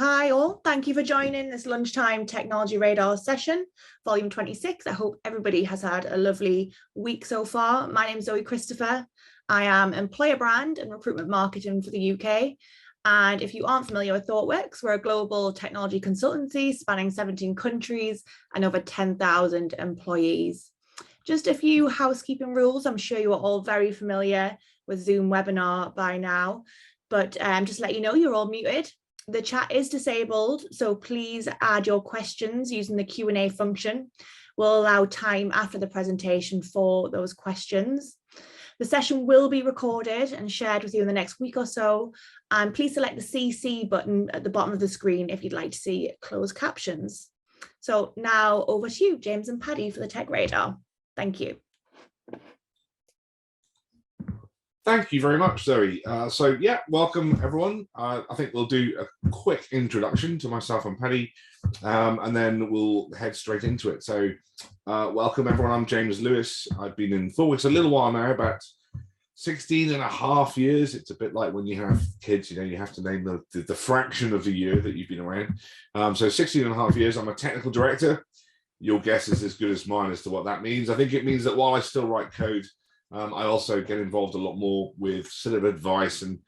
Hi all, thank you for joining this lunchtime technology radar session, volume 26. I hope everybody has had a lovely week so far. My name is Zoe Christopher. I am employer brand and recruitment marketing for the UK. And if you aren't familiar with Thoughtworks, we're a global technology consultancy spanning 17 countries and over 10,000 employees. Just a few housekeeping rules. I'm sure you are all very familiar with Zoom webinar by now, but just to let you know, you're all muted. The chat is disabled, so please add your questions using the Q&A function. We'll allow time after the presentation for those questions. The session will be recorded and shared with you in the next week or so. And please select the CC button at the bottom of the screen if you'd like to see closed captions. So now over to you, James and Paddy, for the Tech Radar. Thank you. Thank you very much, Zoe. So yeah, welcome everyone. I think we'll do a quick introduction to myself and Paddy, and then we'll head straight into it. So welcome everyone, I'm James Lewis. I've been in Thoughtworks a little while now, about 16 and a half years. It's a bit like when you have kids, you know, you have to name the fraction of the year that you've been around. So 16 and a half years, I'm a technical director. Your guess is as good as mine as to what that means. I think it means that while I still write code, I also get involved a lot more with sort of advice and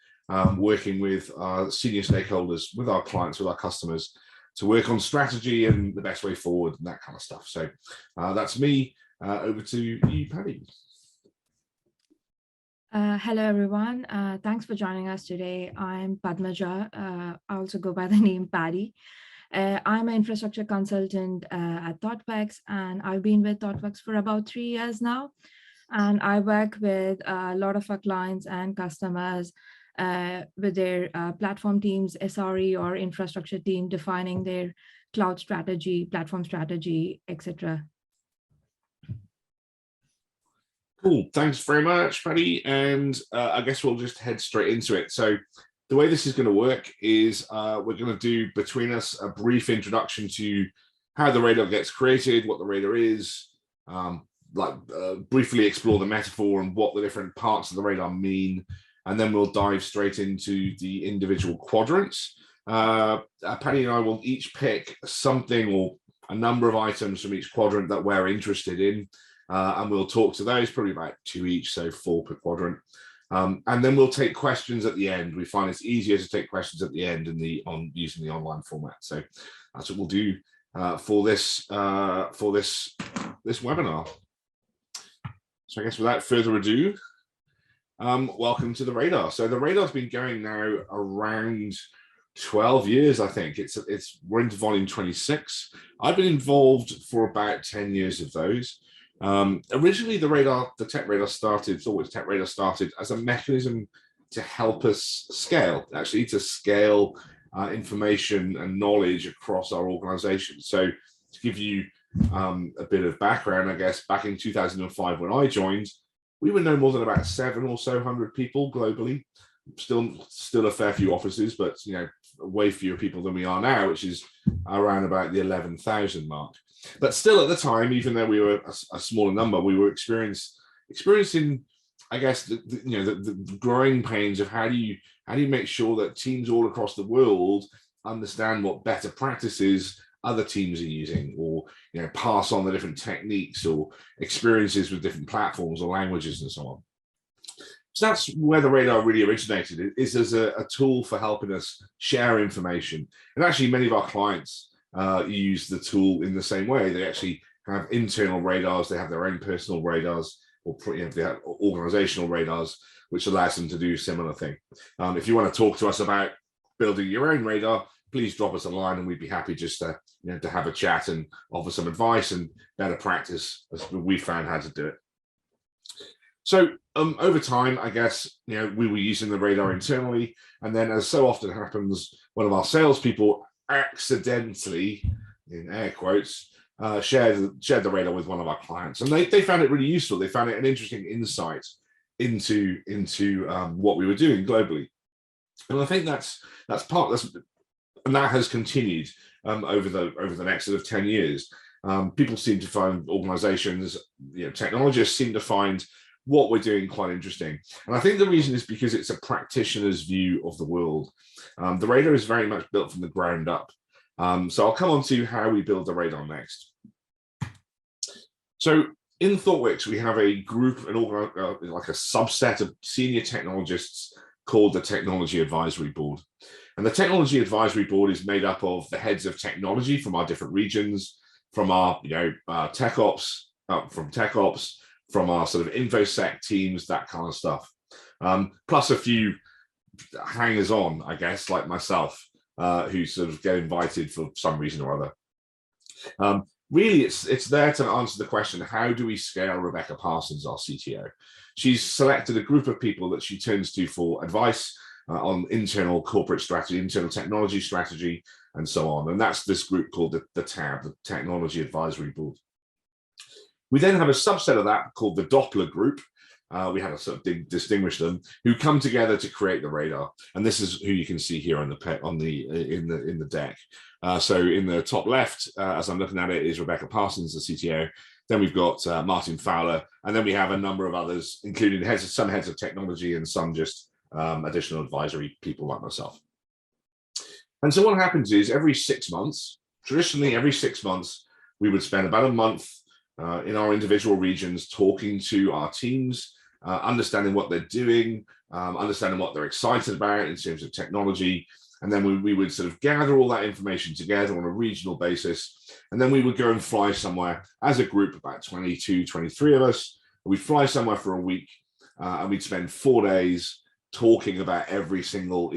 working with senior stakeholders, with our clients, with our customers, to work on strategy and the best way forward and that kind of stuff. So that's me. Over to you, Paddy. Hello, everyone. Thanks for joining us today. I'm Padmaja. I also go by the name Paddy. I'm an infrastructure consultant at Thoughtworks, and I've been with Thoughtworks for about 3 years now. And I work with a lot of our clients and customers with their platform teams, SRE or infrastructure team, defining their cloud strategy, platform strategy, etc. Cool. Thanks very much, Paddy. And I guess we'll just head straight into it. So the way this is going to work is we're going to do between us a brief introduction to how the radar gets created, what the radar is, briefly explore the metaphor and what the different parts of the radar mean, and then we'll dive straight into the individual quadrants. Paddy and I will each pick something or a number of items from each quadrant that we're interested in, and we'll talk to those, probably about 2 each, so 4 per quadrant. And then we'll take questions at the end. We find it's easier to take questions at the end using the online format. So that's what we'll do for this webinar. So I guess without further ado, welcome to the radar. So the radar's been going now around 12 years, I think. We're into volume 26. I've been involved for about 10 years of those. Originally, the Tech Radar started, Thoughtworks Tech Radar started as a mechanism to help us scale, actually to scale information and knowledge across our organization. So to give you a bit of background, I guess, back in 2005 when I joined, we were no more than about 700 or so people globally. Still a fair few offices, but you know, way fewer people than we are now, which is around about the 11,000 mark. But still, at the time, even though we were a smaller number, we were experiencing, I guess, the growing pains of how do you make sure that teams all across the world understand what better practices other teams are using, or pass on the different techniques or experiences with different platforms or languages and so on. So that's where the radar really originated, is as a tool for helping us share information. And actually many of our clients use the tool in the same way. They actually have internal radars, they have their own personal radars, or they have organizational radars, which allows them to do a similar thing. If you want to talk to us about building your own radar, please drop us a line and we'd be happy just to have a chat and offer some advice and better practice as we found how to do it. So over time, I guess, we were using the radar internally, and then as so often happens, one of our salespeople accidentally, in air quotes, shared the radar with one of our clients, and they found it really useful. They found it an interesting insight into what we were doing globally, and I think and that has continued over the next sort of 10 years. People seem to find, organizations, technologists seem to find what we're doing quite interesting. And I think the reason is because it's a practitioner's view of the world. The radar is very much built from the ground up. So I'll come on to how we build the radar next. So in Thoughtworks, we have a group, like a subset of senior technologists called the Technology Advisory Board. And the Technology Advisory Board is made up of the heads of technology from our different regions, from our tech ops, from our sort of InfoSec teams, that kind of stuff. Plus a few hangers-on, I guess, like myself, who sort of get invited for some reason or other. Really, it's there to answer the question, how do we scale Rebecca Parsons, our CTO? She's selected a group of people that she turns to for advice on internal corporate strategy, internal technology strategy, and so on. And that's this group called the TAB, the Technology Advisory Board. We then have a subset of that called the Doppler group. We had to sort of distinguish them, who come together to create the radar. And this is who you can see here on in the deck. So in the top left, as I'm looking at it, is Rebecca Parsons, the CTO. Then we've got Martin Fowler, and then we have a number of others, including some heads of technology and some just additional advisory people like myself. And so what happens is every 6 months, traditionally every 6 months, we would spend about a month in our individual regions talking to our teams, understanding what they're doing, understanding what they're excited about in terms of technology. And then we would sort of gather all that information together on a regional basis. And then we would go and fly somewhere as a group, about 22, 23 of us. We'd fly somewhere for a week and we'd spend 4 days talking about every single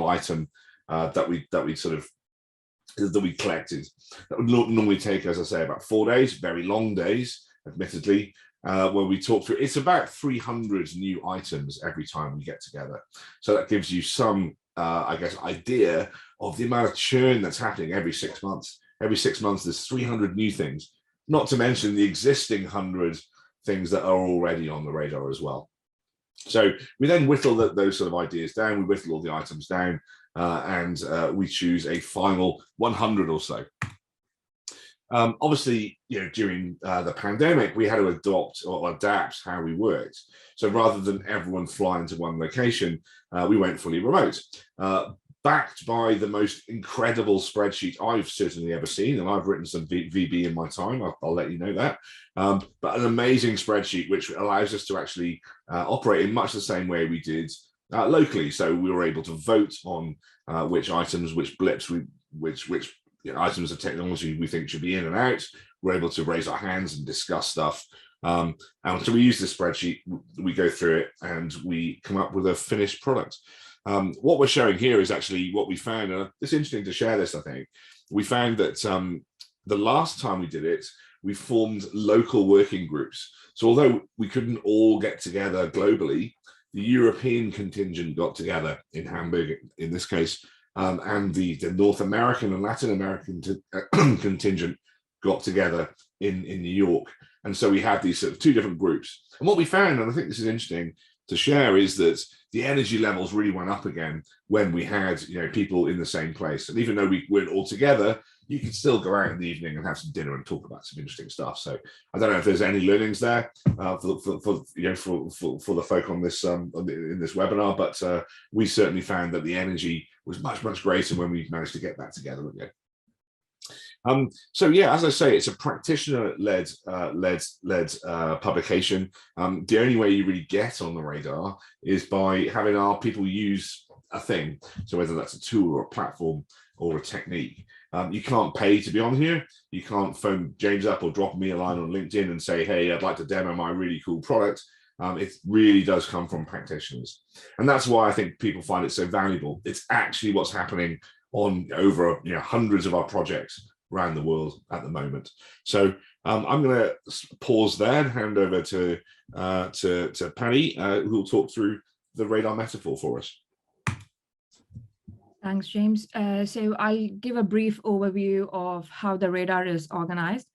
item that we collected. That would normally take, as I say, about 4 days, very long days, admittedly, where we talk through. It's about 300 new items every time we get together. So that gives you some, I guess, idea of the amount of churn that's happening every 6 months. Every 6 months, there's 300 new things, not to mention the existing 100 things that are already on the radar as well. So we then whittle those sort of ideas down, we whittle all the items down, and we choose a final 100 or so. Obviously, during the pandemic, we had to adopt or adapt how we worked. So rather than everyone flying to one location, we went fully remote, backed by the most incredible spreadsheet I've certainly ever seen. And I've written some VB in my time, I'll let you know that. But an amazing spreadsheet, which allows us to actually operate in much the same way we did locally. So we were able to vote on which items, which blips, which items of technology we think should be in and out. We're able to raise our hands and discuss stuff. And so we use this spreadsheet, we go through it, and we come up with a finished product. What we're showing here is actually what we found. It's interesting to share this, I think. We found that the last time we did it, we formed local working groups. So although we couldn't all get together globally, the European contingent got together in Hamburg, in this case, and the North American and Latin American contingent got together in New York. And so we had these sort of two different groups. And what we found, and I think this is interesting to share, is that the energy levels really went up again when we had people in the same place. And even though we weren't all together, you could still go out in the evening and have some dinner and talk about some interesting stuff. So I don't know if there's any learnings there for the folk on this in this webinar, but we certainly found that the energy was much greater when we managed to get that together again. So yeah, as I say, it's a practitioner-led publication. The only way you really get on the radar is by having our people use a thing. So whether that's a tool or a platform or a technique. You can't pay to be on here. You can't phone James up or drop me a line on LinkedIn and say, hey, I'd like to demo my really cool product. It really does come from practitioners. And that's why I think people find it so valuable. It's actually what's happening on over hundreds of our projects around the world at the moment. So I'm going to pause there and hand over to Paddy, who will talk through the radar metaphor for us. Thanks, James. So I'll give a brief overview of how the radar is organized.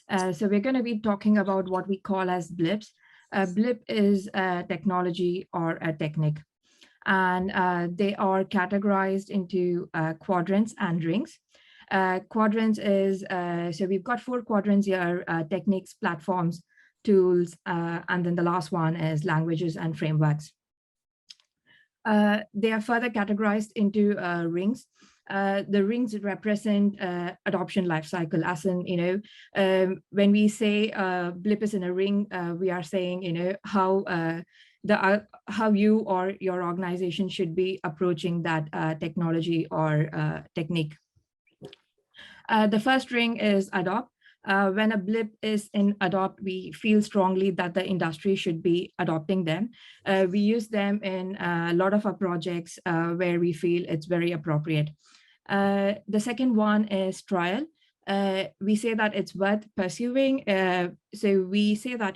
So we're going to be talking about what we call as blips. A blip is a technology or a technique, and they are categorized into quadrants and rings. Quadrants is, so we've got 4 quadrants here: techniques, platforms, tools, and then the last one is languages and frameworks. They are further categorized into rings. The rings represent adoption lifecycle, as in, when we say blip is in a ring, we are saying, how you or your organization should be approaching that technology or technique. The first ring is adopt. When a blip is in adopt, we feel strongly that the industry should be adopting them. We use them in a lot of our projects where we feel it's very appropriate. The second one is trial. We say that it's worth pursuing. So we say that,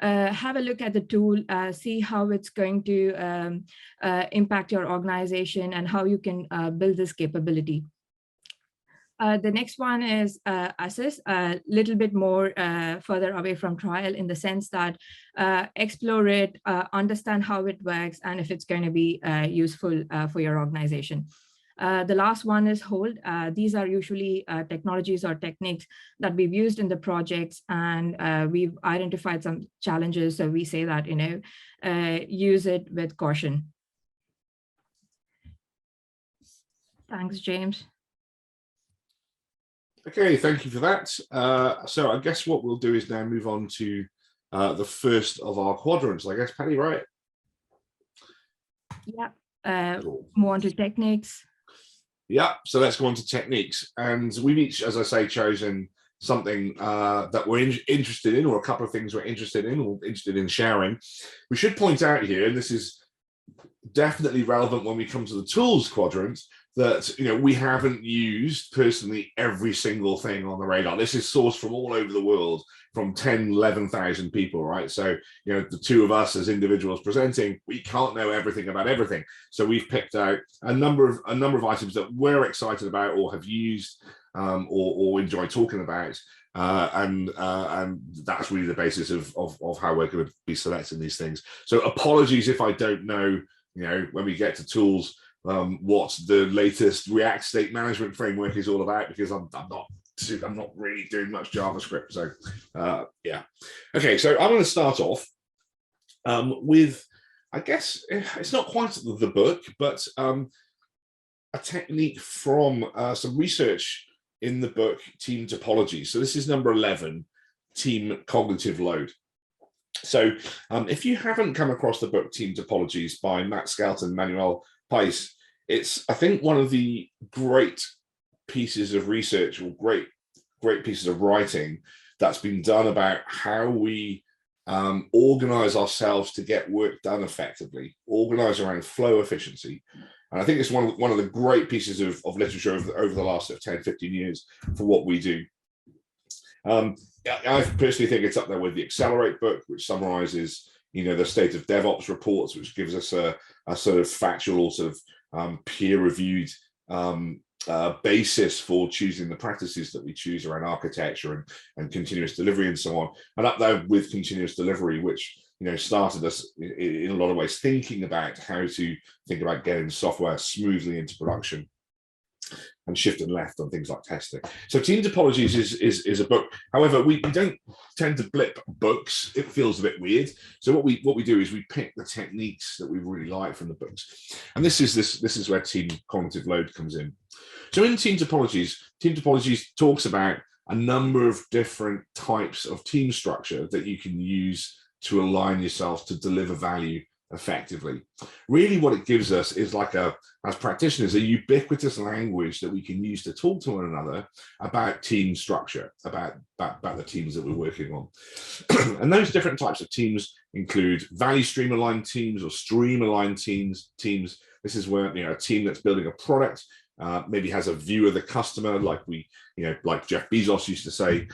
have a look at the tool, see how it's going to impact your organization and how you can build this capability. The next one is assess, a little bit more further away from trial, in the sense that explore it, understand how it works, and if it's going to be useful for your organization. The last one is hold. These are usually technologies or techniques that we've used in the projects, and we've identified some challenges. So we say that, use it with caution. Thanks, James. Okay, thank you for that. So I guess what we'll do is now move on to the first of our quadrants, I guess, Paddy, right? Yeah, Cool. More on to techniques. Yeah, so let's go on to techniques. And we've each, as I say, chosen something that we're interested in, or a couple of things we're interested in, or interested in sharing. We should point out here, and this is definitely relevant when we come to the tools quadrant, that we haven't used personally every single thing on the radar. This is sourced from all over the world, from 11,000 people, right? So the two of us as individuals presenting, we can't know everything about everything. So we've picked out a number of items that we're excited about, or have used, or enjoy talking about. And that's really the basis of how we're going to be selecting these things. So apologies if I don't know, when we get to tools, what the latest React state management framework is all about, because I'm not really doing much JavaScript. So yeah. Okay, so I'm going to start off with, I guess it's not quite the book, but a technique from some research in the book Team Topologies. So this is number 11, Team Cognitive Load. So if you haven't come across the book Team Topologies by Matt Skelton and Manuel Pais, it's, I think, one of the great pieces of research, or great pieces of writing that's been done about how we organize ourselves to get work done effectively, organize around flow efficiency. And I think it's one of the great pieces of literature over the last 10, 15 years for what we do. I personally think it's up there with the Accelerate book, which summarizes, the state of DevOps reports, which gives us a sort of factual, sort of peer-reviewed basis for choosing the practices that we choose around architecture and continuous delivery and so on. And up there with continuous delivery, which started us in a lot of ways thinking about how to think about getting software smoothly into production, and shift and left on things like testing. So Team Topologies is a book. However, we don't tend to blip books. It feels a bit weird. So what we do is we pick the techniques that we really like from the books. And this is where Team Cognitive Load comes in. So in Team Topologies talks about a number of different types of team structure that you can use to align yourself to deliver value effectively. Really what it gives us is, like, as practitioners, a ubiquitous language that we can use to talk to one another about team structure, about the teams that we're working on. And those different types of teams include value stream aligned teams, or stream aligned teams. This is where a team that's building a product maybe has a view of the customer, like like Jeff Bezos used to say,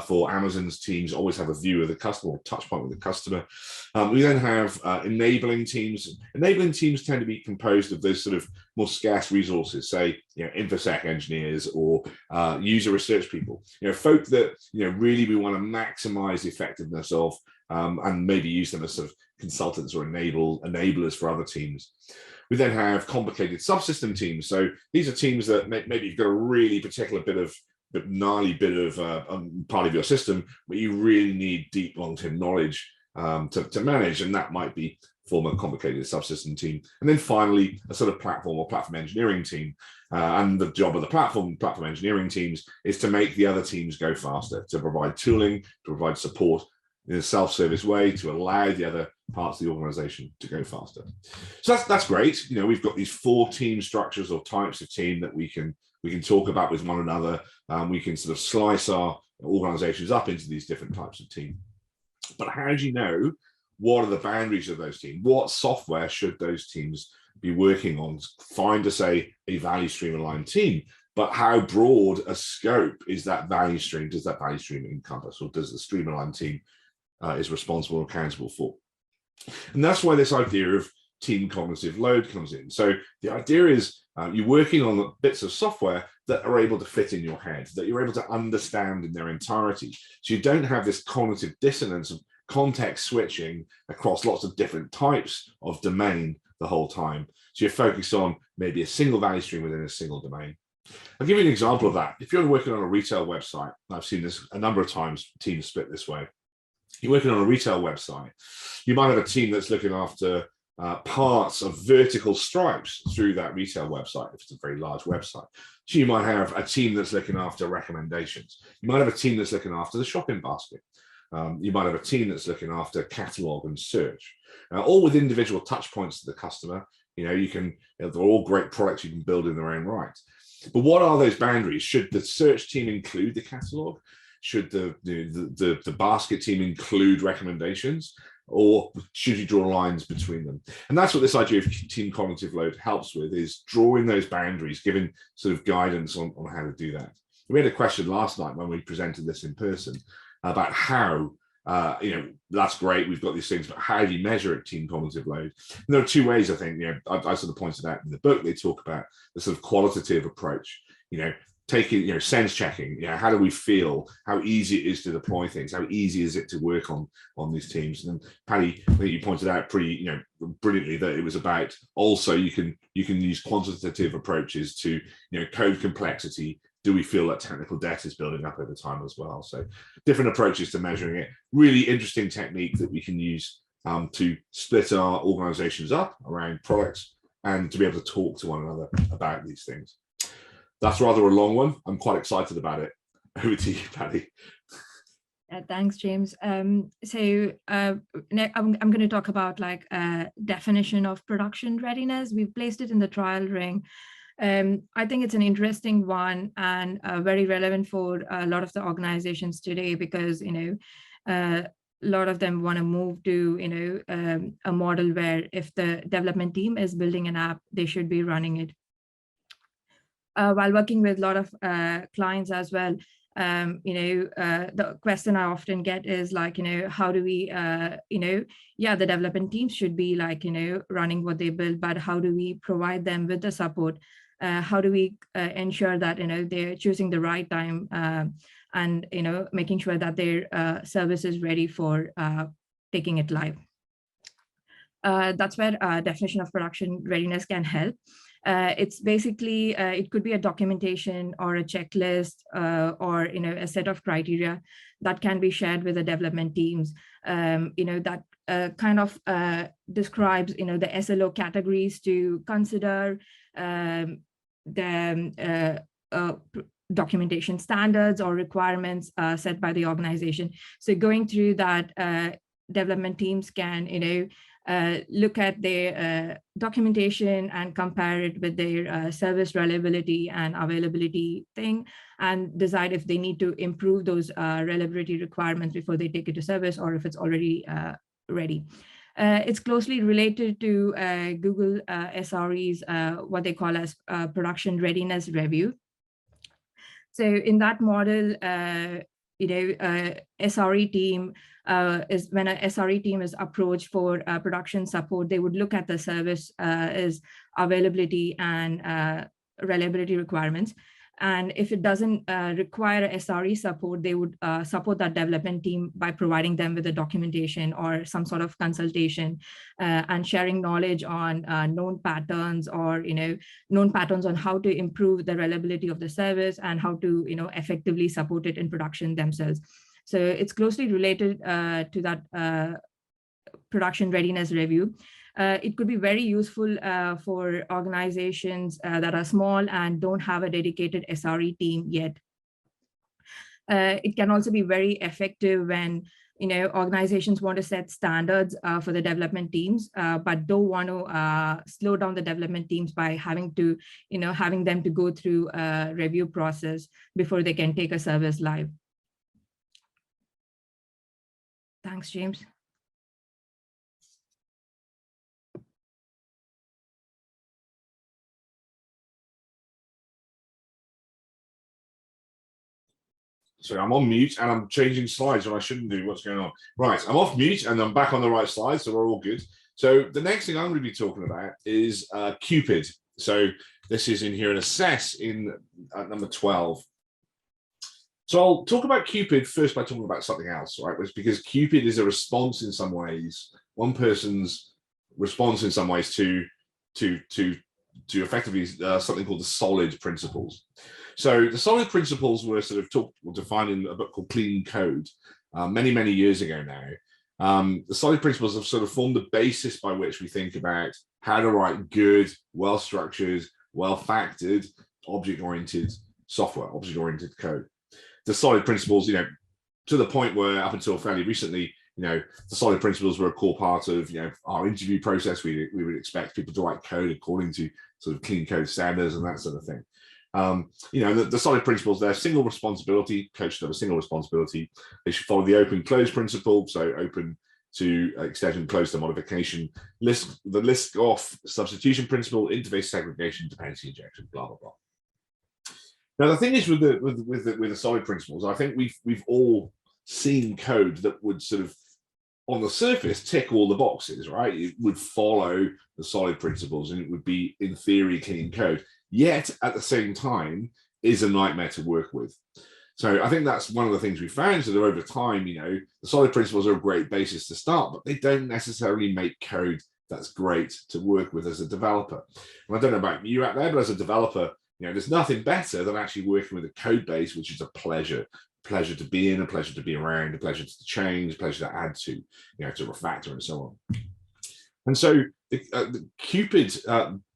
for Amazon's teams, always have a view of the customer, or touch point with the customer. We then have enabling teams. Enabling teams tend to be composed of those sort of more scarce resources, say, InfoSec engineers, or user research people, folk that, really we want to maximize the effectiveness of, and maybe use them as sort of consultants or enablers for other teams. We then have complicated subsystem teams. So these are teams that maybe you've got a really particular bit of gnarly bit of part of your system, but you really need deep long-term knowledge to manage, and that might be form a complicated subsystem team. And then finally, a sort of platform or platform engineering team. And the job of the platform engineering teams is to make the other teams go faster, to provide tooling, to provide support in a self-service way, to allow the other parts of the organization to go faster. So that's great. You know, we've got these 4 team structures or types of team that we can talk about with one another. We can sort of slice our organizations up into these different types of team. But how do you know what are the boundaries of those teams? What software should those teams be working on? Fine to say a value stream aligned team, but how broad a scope is that value stream? Does that value stream encompass, or does the stream aligned team is responsible or accountable for? And that's why this idea of team cognitive load comes in. So the idea is you're working on bits of software that are able to fit in your head, that you're able to understand in their entirety. So you don't have this cognitive dissonance of context switching across lots of different types of domain the whole time. So you're focused on maybe a single value stream within a single domain. I'll give you an example of that. If you're working on a retail website, I've seen this a number of times, teams split this way. You're working on a retail website, you might have a team that's looking after parts of vertical stripes through that retail website, if it's a very large website. So you might have a team that's looking after recommendations. You might have a team that's looking after the shopping basket. You might have a team that's looking after catalog and search, all with individual touch points to the customer. You know, they're all great products you can build in their own right. But what are those boundaries? Should the search team include the catalog? Should the basket team include recommendations? Or should you draw lines between them? And that's what this idea of team cognitive load helps with, is drawing those boundaries, giving sort of guidance on how to do that. We had a question last night when we presented this in person about how, that's great, we've got these things, but how do you measure it, team cognitive load? And there are 2 ways, I think. I sort of pointed out in the book, they talk about the sort of qualitative approach, taking, sense checking, how do we feel, how easy it is to deploy things, how easy is it to work on these teams. And Paddy, I think you pointed out pretty, brilliantly that it was about also you can use quantitative approaches to, code complexity. Do we feel that technical debt is building up over time as well? So different approaches to measuring it. Really interesting technique that we can use to split our organizations up around products and to be able to talk to one another about these things. That's rather a long one. I'm quite excited about it. Over to you, Paddy. Thanks, James. I'm going to talk about definition of production readiness. We've placed it in the trial ring. I think it's an interesting one and very relevant for a lot of the organizations today, because a lot of them want to move to a model where if the development team is building an app, they should be running it. While working with a lot of clients as well, the question I often get is how do we, the development teams should be running what they build, but how do we provide them with the support? How do we ensure that, they're choosing the right time and, making sure that their service is ready for taking it live? That's where definition of production readiness can help. It's basically, it could be a documentation or a checklist or, a set of criteria that can be shared with the development teams, that kind of describes, the SLO categories to consider, the documentation standards or requirements set by the organization. So going through that, development teams can, look at their documentation and compare it with their service reliability and availability thing, and decide if they need to improve those reliability requirements before they take it to service, or if it's already ready. It's closely related to Google SRE's, what they call as production readiness review. So in that model, SRE team is when a SRE team is approached for production support, they would look at the service as availability and reliability requirements. And if it doesn't require SRE support, they would support that development team by providing them with the documentation or some sort of consultation and sharing knowledge on known patterns or known patterns on how to improve the reliability of the service and how to effectively support it in production themselves. So it's closely related to that production readiness review. It could be very useful for organizations that are small and don't have a dedicated SRE team yet. It can also be very effective when organizations want to set standards for the development teams, but don't want to slow down the development teams by having them to go through a review process before they can take a service live. Thanks, James. So I'm on mute and I'm changing slides when I shouldn't do. What's going on? Right, I'm off mute and I'm back on the right slide, so we're all good. So the next thing I'm going to be talking about is Cupid. So this is in here in assess in number 12. So I'll talk about Cupid first by talking about something else, right? Because Cupid is a response in some ways, one person's response in some ways to effectively something called the solid principles. So the solid principles were sort of defined in a book called Clean Code many, many years ago now. The solid principles have sort of formed the basis by which we think about how to write good, well-structured, well-factored, object-oriented software, object-oriented code. The solid principles, to the point where up until fairly recently, the solid principles were a core part of our interview process. We would expect people to write code according to sort of clean code standards and that sort of thing. The solid principles, they're single responsibility. Code should have a single responsibility. They should follow the open close principle, so open to extension, close to modification, the list off substitution principle, interface segregation, dependency injection, blah blah blah. Now the thing is with the solid principles, I think we've all seen code that would sort of on the surface tick all the boxes, right? It would follow the solid principles and it would be in theory clean code. Yet at the same time is a nightmare to work with. So I think that's one of the things we found, so that over time, the solid principles are a great basis to start, but they don't necessarily make code that's great to work with as a developer. And I don't know about you out there, but as a developer, there's nothing better than actually working with a code base, which is a pleasure to be in, a pleasure to be around, a pleasure to change, a pleasure to add to, to refactor and so on. And so the Cupid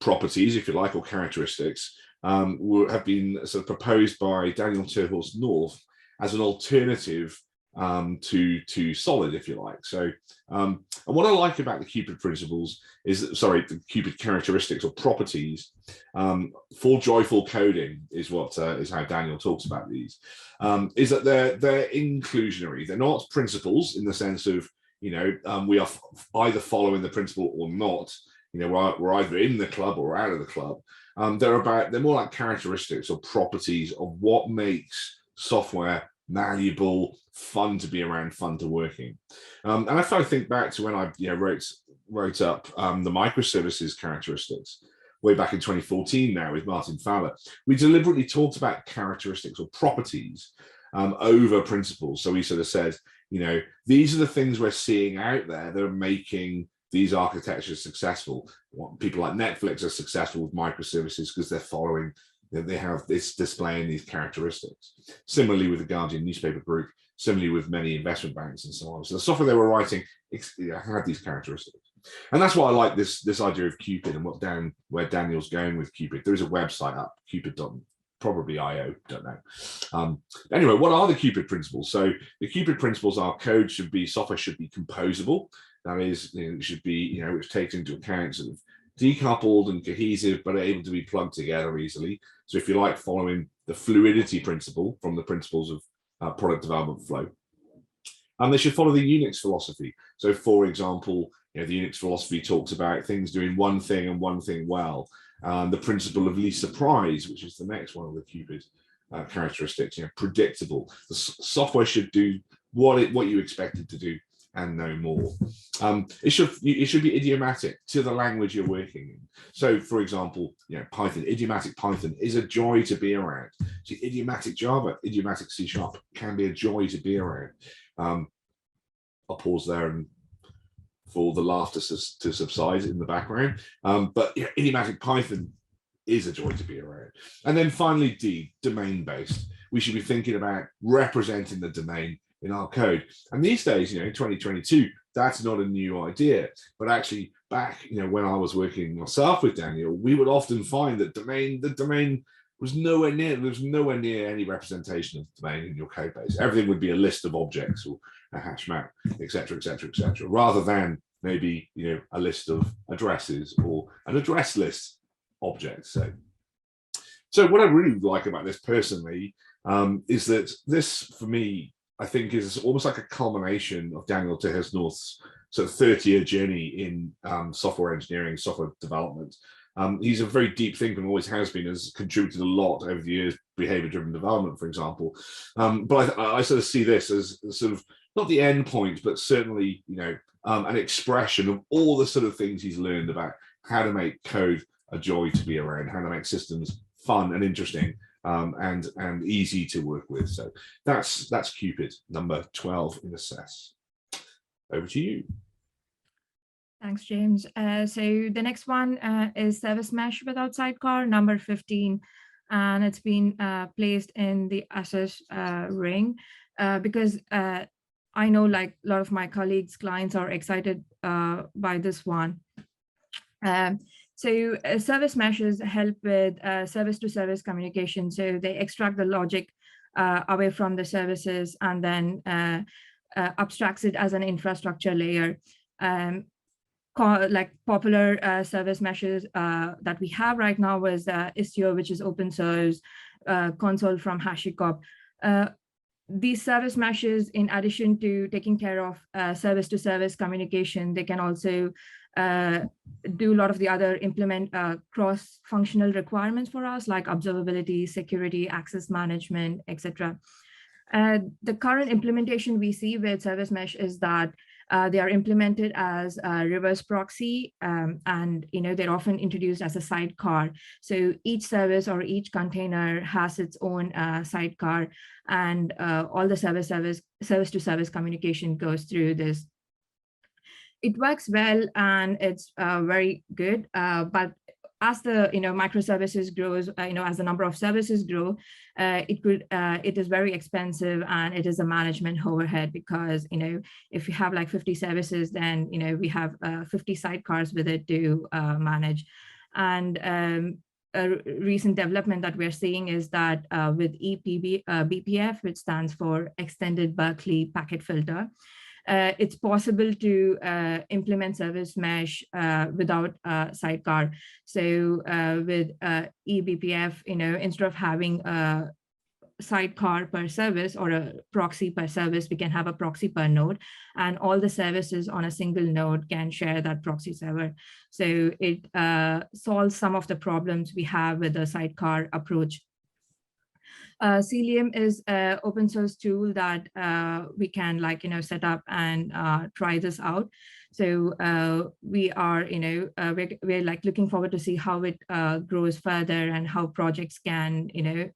properties, if you like, or characteristics, have been sort of proposed by Daniel Terhorst North as an alternative to solid, if you like. So, and what I like about the Cupid principles is that, the Cupid characteristics or properties for joyful coding is what is how Daniel talks about these. Is that they're inclusionary. They're not principles in the sense of we are either following the principle or not. We're either in the club or out of the club. They're more like characteristics or properties of what makes software malleable, fun to be around, fun to work in. And if I think back to when I wrote up the microservices characteristics way back in 2014 now with Martin Fowler, we deliberately talked about characteristics or properties over principles. So we sort of said, these are the things we're seeing out there that are making these architectures successful. People like Netflix are successful with microservices because they're following, they have this displaying these characteristics. Similarly with the Guardian newspaper group, similarly with many investment banks and so on. So the software they were writing had these characteristics. And that's why I like this idea of Cupid and where Daniel's going with Cupid. There is a website up, cupid.probably.io, don't know. Anyway, what are the Cupid principles? So the Cupid principles are software should be composable. That is, it should be, which takes into account sort of decoupled and cohesive, but able to be plugged together easily. So if you like following the fluidity principle from the principles of product development flow. And they should follow the Unix philosophy. So for example, the Unix philosophy talks about things doing one thing and one thing well. The principle of least surprise, which is the next one of the Cupid characteristics, predictable. The software should do what you expect it to do and no more. It should be idiomatic to the language you're working in. So, for example, Python, idiomatic Python is a joy to be around. So idiomatic Java, idiomatic C# can be a joy to be around. I'll pause there and for the laughter to subside in the background. But idiomatic Python is a joy to be around. And then finally, D, domain-based. We should be thinking about representing the domain in our code. And these days, in 2022, that's not a new idea. But actually, back, when I was working myself with Daniel, we would often find that the domain was nowhere near. There was nowhere near any representation of the domain in your code base. Everything would be a list of objects or a hash map, etc., etc., etc., rather than maybe a list of addresses or an address list object. So what I really like about this personally is that this, for me, I think is almost like a culmination of Daniel Tehersnorth's sort of 30-year journey in software engineering, software development. He's a very deep thinker and always has been, has contributed a lot over the years, behavior-driven development, for example. But I sort of see this as sort of not the end point, but certainly, an expression of all the sort of things he's learned about how to make code a joy to be around, how to make systems fun and interesting, and easy to work with. So that's Cupid, number 12 in Assess. Over to you. Thanks, James. So the next one is Service Mesh without sidecar, number 15, and it's been placed in the Assess ring because I know, like a lot of my colleagues, clients are excited by this one. So service meshes help with service-to-service communication. So they extract the logic away from the services and then abstracts it as an infrastructure layer. Like popular service meshes that we have right now is Istio, which is open source, Console from HashiCorp. These service meshes, in addition to taking care of service-to-service communication, they can also do a lot of the other cross-functional requirements for us, like observability, security, access management, etc. The current implementation we see with service mesh is that they are implemented as a reverse proxy, and they're often introduced as a sidecar. So each service or each container has its own sidecar, and all the service-to-service communication goes through this. It works well and it's very good, but as the microservices grows, as the number of services grow, it is very expensive and it is a management overhead because if you have like 50 services, then we have 50 sidecars with it to manage. And a recent development that we're seeing is that with BPF, which stands for Extended Berkeley Packet Filter, it's possible to implement service mesh without sidecar. So with eBPF, instead of having a sidecar per service or a proxy per service, we can have a proxy per node, and all the services on a single node can share that proxy server. So it solves some of the problems we have with the sidecar approach. Cilium is an open source tool that we can set up and try this out. So we are we're looking forward to see how it grows further and how projects can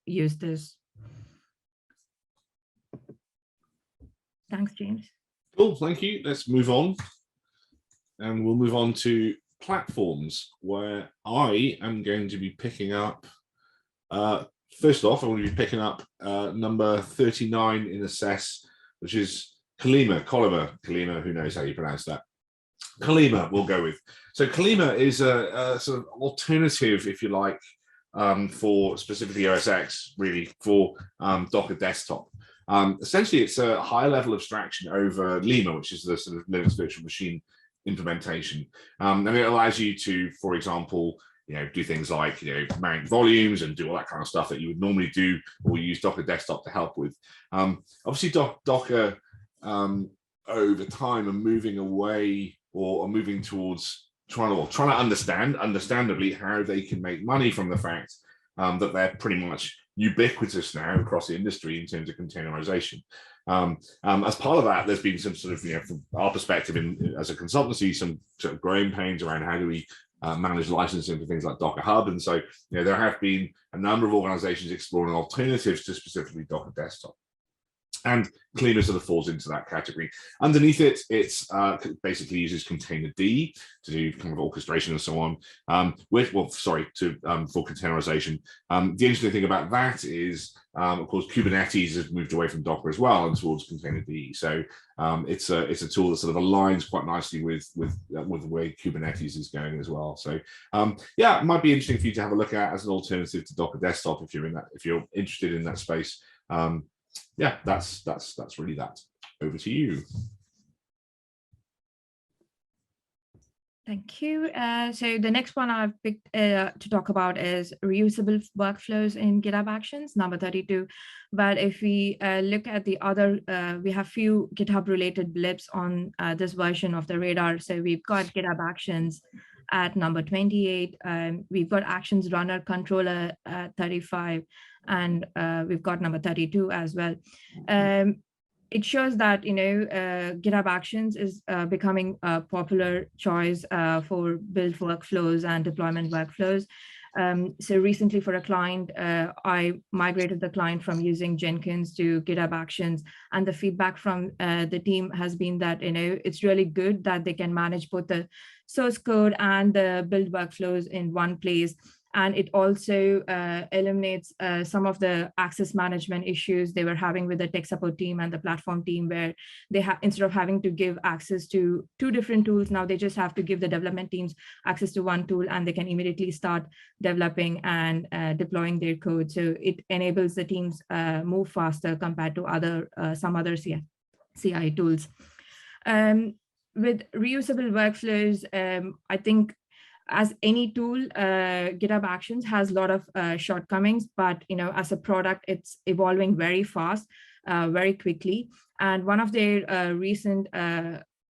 use this. Thanks, James. Cool, thank you. Let's move on, and we'll move on to platforms, where I am going to be picking up. First off, I'm going to be picking up number 39 in Assess, which is Kalima, who knows how you pronounce that. Kalima, we'll go with. So Kalima is a sort of alternative, if you like, for specifically OS X, really, for Docker Desktop. Essentially, it's a high level abstraction over Lima, which is the sort of Linux virtual machine implementation. And it allows you to, for example, do things like, mount volumes and do all that kind of stuff that you would normally do, or use Docker Desktop to help with. Obviously, Docker over time are moving away or are moving towards trying to understandably, how they can make money from the fact that they're pretty much ubiquitous now across the industry in terms of containerization. As part of that, there's been some sort of, from our perspective as a consultancy, some sort of growing pains around how do we manage licensing for things like Docker Hub. And so, there have been a number of organizations exploring alternatives to specifically Docker Desktop. And Cleaner sort of falls into that category. Underneath it, it's basically uses containerd to do kind of orchestration and so on. For containerization. The interesting thing about that is, of course, Kubernetes has moved away from Docker as well and towards containerd. So it's a tool that sort of aligns quite nicely with the way Kubernetes is going as well. So yeah, it might be interesting for you to have a look at as an alternative to Docker Desktop if you're interested in that space. Yeah, that's really that. Over to you. Thank you. So the next one I've picked to talk about is reusable workflows in GitHub Actions, number 32. But if we look at the other, we have few GitHub related blips on this version of the radar. So we've got GitHub Actions at number 28. We've got Actions Runner Controller at 35. And we've got number 32 as well. It shows that GitHub Actions is becoming a popular choice for build workflows and deployment workflows. So recently for a client, I migrated the client from using Jenkins to GitHub Actions, and the feedback from the team has been that it's really good that they can manage both the source code and the build workflows in one place. And it also eliminates some of the access management issues they were having with the tech support team and the platform team, where they have, instead of having to give access to two different tools, now they just have to give the development teams access to one tool, and they can immediately start developing and deploying their code. So it enables the teams move faster compared to some other CI tools. With reusable workflows, I think, as any tool, GitHub Actions has a lot of shortcomings, but as a product, it's evolving very fast, very quickly. And one of their recent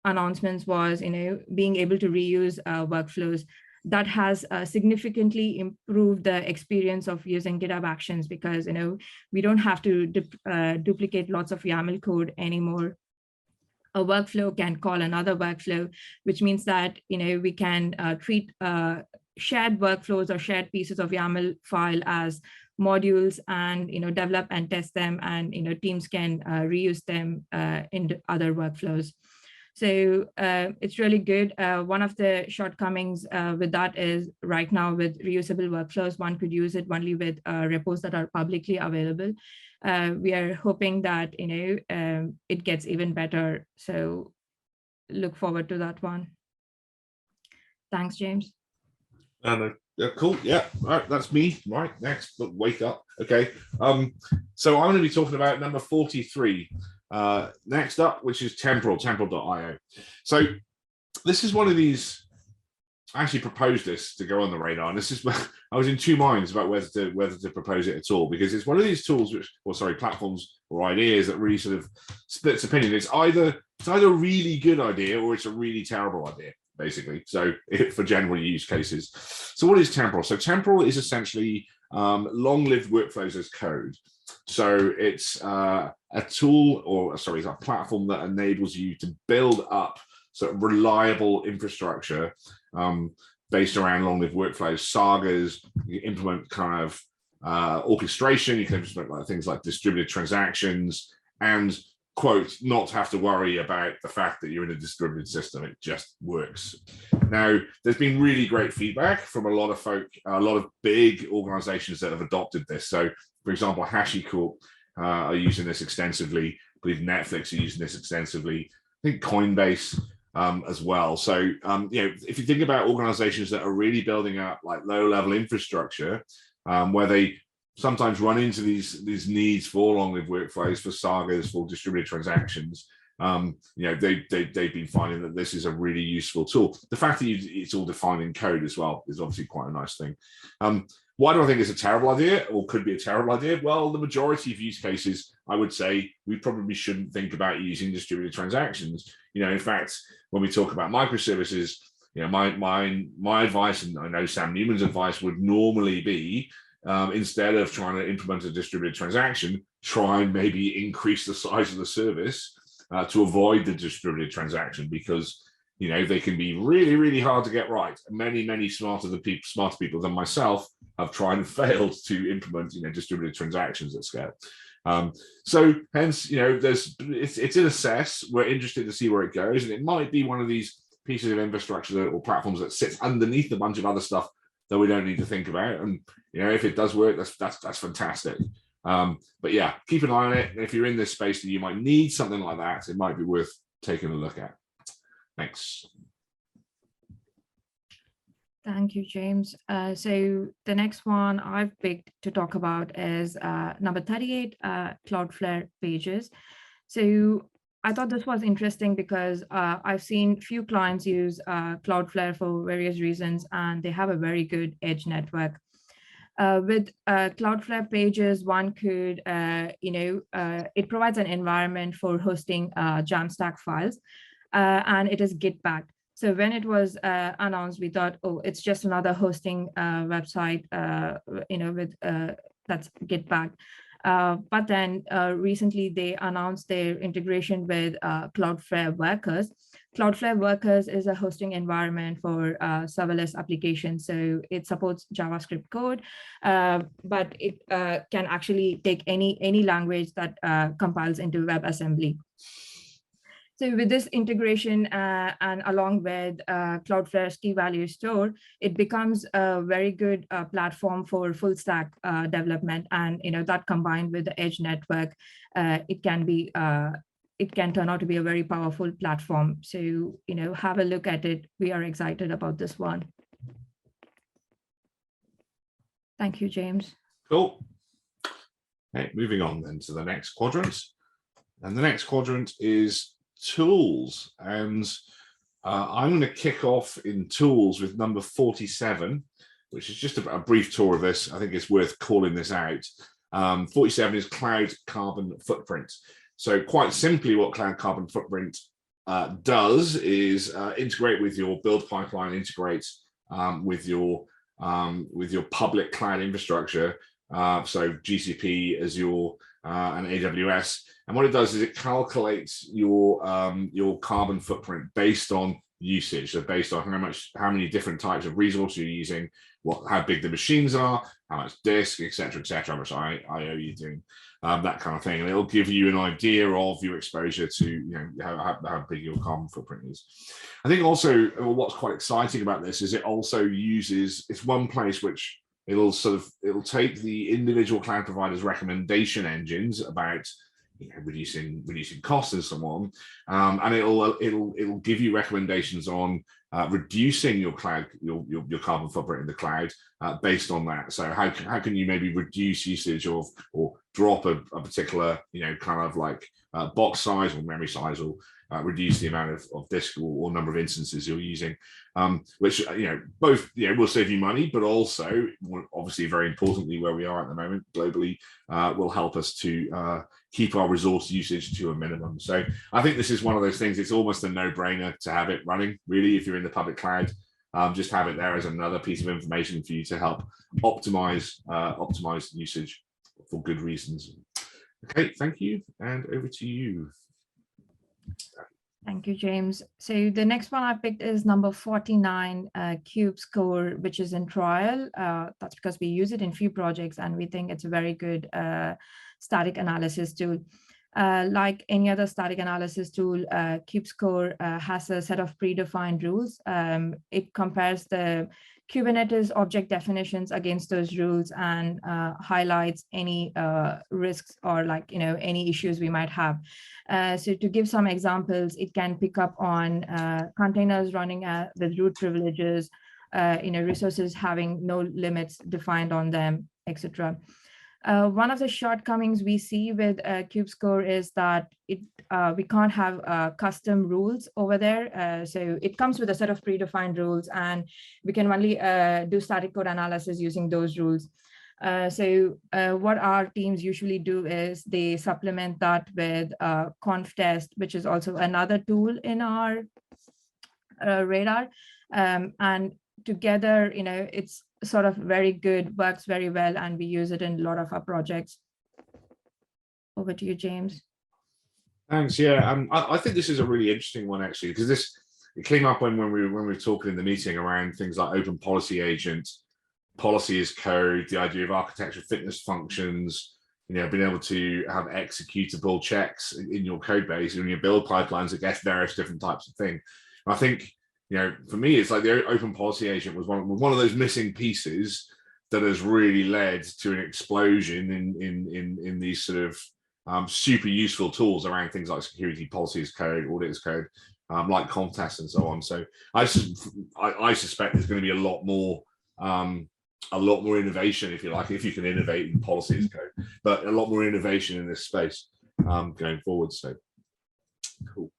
announcements was, being able to reuse workflows. That has significantly improved the experience of using GitHub Actions, because we don't have to duplicate lots of YAML code anymore. A workflow can call another workflow, which means that we can treat shared workflows or shared pieces of YAML file as modules, and develop and test them, and teams can reuse them in other workflows. So it's really good. One of the shortcomings with that is, right now with reusable workflows, one could use it only with repos that are publicly available. We are hoping that it gets even better. So look forward to that one. Thanks, James. Cool. Yeah. All right. That's me. Right. Next. Look, wake up. Okay. So I'm going to be talking about number 43. Next up, which is temporal.io. So this is one of these. I actually proposed this to go on the radar, and this is I was in two minds about whether to propose it at all, because it's one of these tools platforms or ideas that really sort of splits opinion. It's either a really good idea or it's a really terrible idea, basically. So for general use cases. So what is Temporal? So Temporal is essentially long-lived workflows as code. So it's a tool, it's a platform that enables you to build up sort of reliable infrastructure based around long-lived workflows, sagas. You implement kind of orchestration. You can implement things like distributed transactions, and quote, not have to worry about the fact that you're in a distributed system. It just works. Now, there's been really great feedback from a lot of folk, a lot of big organizations that have adopted this. So, for example, HashiCorp are using this extensively. I believe Netflix are using this extensively. I think Coinbase as well. So, if you think about organizations that are really building up like low-level infrastructure, where they sometimes run into these needs for long-lived workflows, for sagas, for distributed transactions, they've been finding that this is a really useful tool. The fact that it's all defined in code as well is obviously quite a nice thing. Why do I think it's a terrible idea, or could be a terrible idea? Well, the majority of use cases, I would say, we probably shouldn't think about using distributed transactions. In fact, when we talk about microservices, my advice, and I know Sam Newman's advice, would normally be, instead of trying to implement a distributed transaction, try and maybe increase the size of the service to avoid the distributed transaction, because they can be really, really hard to get right. Many smarter people than myself have tried and failed to implement distributed transactions at scale. So hence, it's in assess. We're interested to see where it goes, and it might be one of these pieces of infrastructure or platforms that sits underneath a bunch of other stuff that we don't need to think about. And if it does work, that's fantastic. But yeah, keep an eye on it. And if you're in this space and you might need something like that, it might be worth taking a look at. Thanks. Thank you, James. So the next one I've picked to talk about is number 38, Cloudflare Pages. So I thought this was interesting because I've seen few clients use Cloudflare for various reasons, and they have a very good edge network. With Cloudflare Pages, one could, it provides an environment for hosting Jamstack files, and it is Git backed. So when it was announced, we thought, oh, it's just another hosting website, with that's Git backed. But then recently they announced their integration with Cloudflare Workers. Cloudflare Workers is a hosting environment for serverless applications. So it supports JavaScript code, but it can actually take any language that compiles into WebAssembly. So with this integration and along with Cloudflare's key value store, it becomes a very good platform for full stack development. And that combined with the edge network, it can turn out to be a very powerful platform. So have a look at it. We are excited about this one. Thank you, James. Cool. Okay, moving on then to the next quadrant. And the next quadrant is tools, and I'm going to kick off in tools with number 47, which is just a brief tour of this. I think it's worth calling this out. 47 is Cloud Carbon Footprint. So quite simply, what Cloud Carbon Footprint does is integrate with your build pipeline, integrate with your public cloud infrastructure, so GCP, Azure, and AWS. And what it does is it calculates your carbon footprint based on usage, so based on how many different types of resources you're using, how big the machines are, how much disk, etc., how much IO you're doing, that kind of thing. And it'll give you an idea of your exposure to how big your carbon footprint is. I think also what's quite exciting about this is it also uses, it's one place which it'll take the individual cloud providers' recommendation engines about reducing costs and so on, and it'll give you recommendations on reducing your carbon footprint in the cloud based on that. So how can you maybe reduce usage of or drop a particular kind of like box size or memory size, or reduce the amount of disk or number of instances you're using, which both will save you money, but also obviously very importantly where we are at the moment globally will help us to keep our resource usage to a minimum. So I think this is one of those things, it's almost a no-brainer to have it running, really, if you're in the public cloud. Just have it there as another piece of information for you to help optimize usage for good reasons. Okay, thank you, and over to you. Thank you, James. So the next one I picked is number 49, Cubescore, which is in trial. That's because we use it in few projects and we think it's a very good static analysis tool. Like any other static analysis tool, Cubescore has a set of predefined rules. It compares the Kubernetes object definitions against those rules and highlights any risks or any issues we might have. So to give some examples, it can pick up on containers running with root privileges, resources having no limits defined on them, etc. One of the shortcomings we see with Cubescore is that we can't have custom rules over there. So it comes with a set of predefined rules, and we can only do static code analysis using those rules. So what our teams usually do is they supplement that with ConfTest, which is also another tool in our radar. And together, it's sort of very good, works very well, and we use it in a lot of our projects. over to you, James. Thanks. Yeah, I think this is a really interesting one actually, because it came up when we were talking in the meeting around things like open policy agent, policy as code, the idea of architecture fitness functions, being able to have executable checks in your code base and your build pipelines against various different types of things. And I think, for me, it's like the open policy agent was one of those missing pieces that has really led to an explosion in these sort of super useful tools around things like security policy as code, audit as code, like contests and so on. So I suspect there's going to be a lot more innovation, if you like, if you can innovate in policy as code, but a lot more innovation in this space going forward. So cool.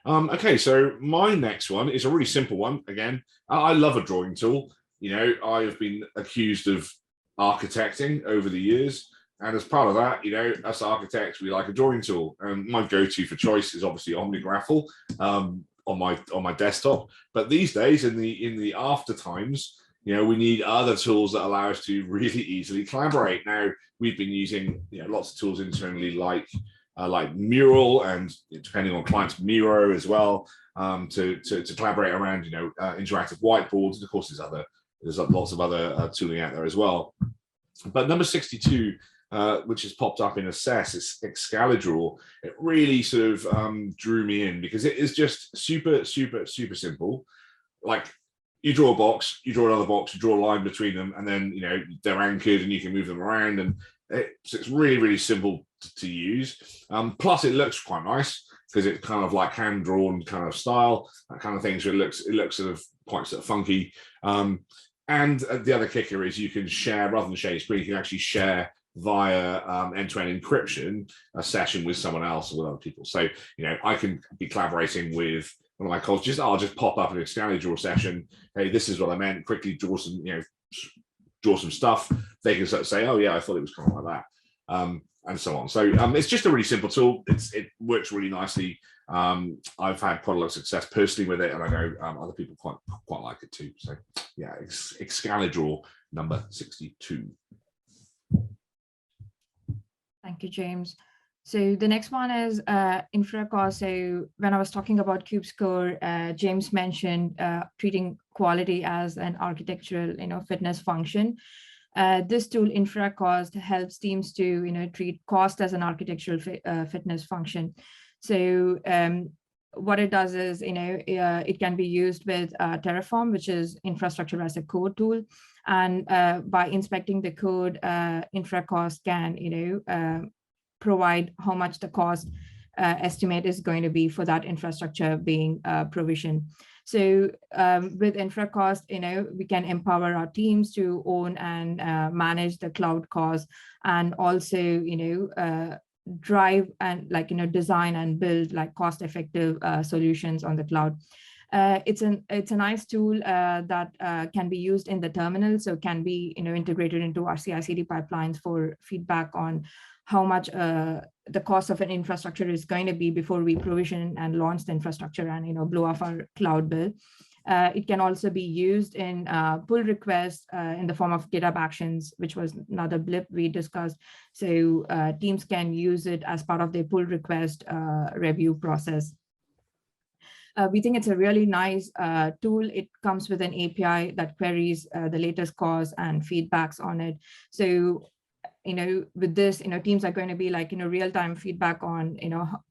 Okay, so my next one is a really simple one. Again, I love a drawing tool. I have been accused of architecting over the years. And as part of that, us architects, we like a drawing tool. And my go-to for choice is obviously OmniGraffle on my desktop. But these days, in the after times, we need other tools that allow us to really easily collaborate. Now, we've been using lots of tools internally like Mural and, depending on clients, Miro as well, to collaborate around interactive whiteboards. And of course, there's lots of other tooling out there as well. But number 62, which has popped up in Assess, is Excalibur. It really sort of drew me in because it is just super, super, super simple. Like, you draw a box, you draw another box, you draw a line between them, and then they're anchored and you can move them around. And it's really, really simple to use. Plus, it looks quite nice because it's kind of like hand-drawn kind of style, that kind of thing. So it looks sort of quite sort of funky. And the other kicker is you can share, rather than sharing screen, you can actually share via end-to-end encryption a session with someone else or with other people. So, I can be collaborating with one of my colleagues. I'll just pop up an Excalibur session. Hey, this is what I meant. Quickly draw some stuff. They can sort of say, oh yeah, I thought it was kind of like that, and so on. So it's just a really simple tool. It works really nicely. I've had quite a lot of success personally with it, and I know other people quite like it too. So yeah, Excalibur number 62. Thank you, James. So the next one is InfraCost. So when I was talking about Cubescore, James mentioned treating quality as an architectural, fitness function. This tool, InfraCost, helps teams to, treat cost as an architectural fitness function. So what it does is, it can be used with Terraform, which is infrastructure as a code tool. And by inspecting the code, InfraCost can, provide how much the cost estimate is going to be for that infrastructure being provisioned. So with InfraCost, we can empower our teams to own and manage the cloud cost, and also, drive and design and build cost-effective solutions on the cloud. It's a nice tool that can be used in the terminal, so can be integrated into our CI/CD pipelines for feedback on how much the cost of an infrastructure is going to be before we provision and launch the infrastructure and blow off our cloud bill. It can also be used in pull requests in the form of GitHub Actions, which was another blip we discussed. So teams can use it as part of their pull request review process. We think it's a really nice tool. It comes with an API that queries the latest costs and feedbacks on it. So with this, teams are going to be real-time feedback on,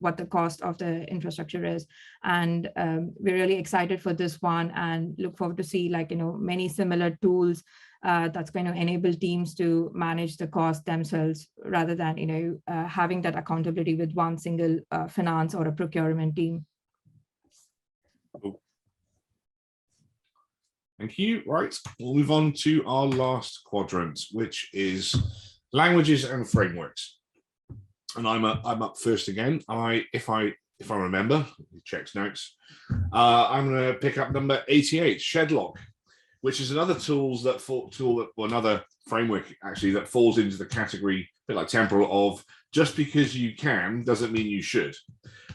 what the cost of the infrastructure is. And we're really excited for this one and look forward to see many similar tools that's going to enable teams to manage the cost themselves rather than, having that accountability with one single finance or a procurement team. Thank you. Right, we'll move on to our last quadrant, which is languages and frameworks. And I'm up first again. If I remember, checks notes. I'm going to pick up number 88, Shedlock, which is another another framework actually that falls into the category, a bit like Temporal, of just because you can doesn't mean you should,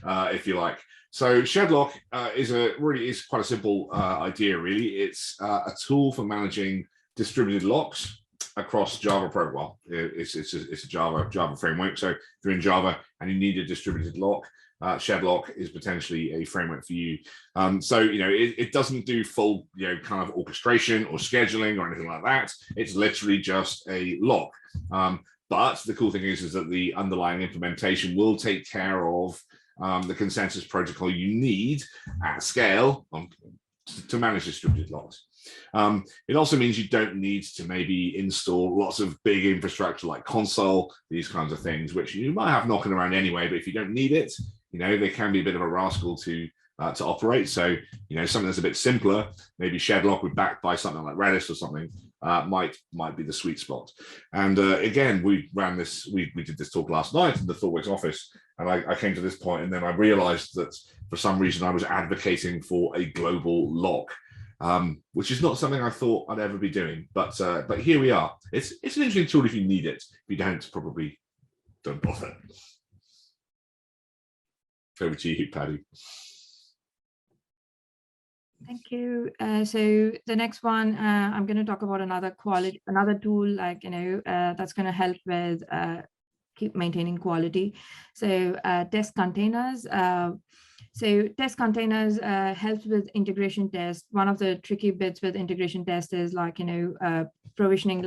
if you like. So Shedlock is quite a simple idea, really. It's a tool for managing distributed locks. across Java well, it's a Java framework. So if you're in Java and you need a distributed lock, shared lock is potentially a framework for you. So it doesn't do full kind of orchestration or scheduling or anything like that. It's literally just a lock. But the cool thing is that the underlying implementation will take care of the consensus protocol you need at scale to manage distributed locks. It also means you don't need to maybe install lots of big infrastructure like console, these kinds of things, which you might have knocking around anyway, but if you don't need it, they can be a bit of a rascal to operate. So, something that's a bit simpler, maybe shared lock with backed by something like Redis or something, might be the sweet spot. And again, we did this talk last night in the Thoughtworks office, and I came to this point, and then I realized that for some reason I was advocating for a global lock, which is not something I thought I'd ever be doing, but here we are. It's an interesting tool if you need it. If you don't, probably don't bother. Over to you, Paddy. Thank you. So the next one, I'm going to talk about another tool, that's going to help with keep maintaining quality. So test containers. So test containers helps with integration tests. One of the tricky bits with integration tests is provisioning,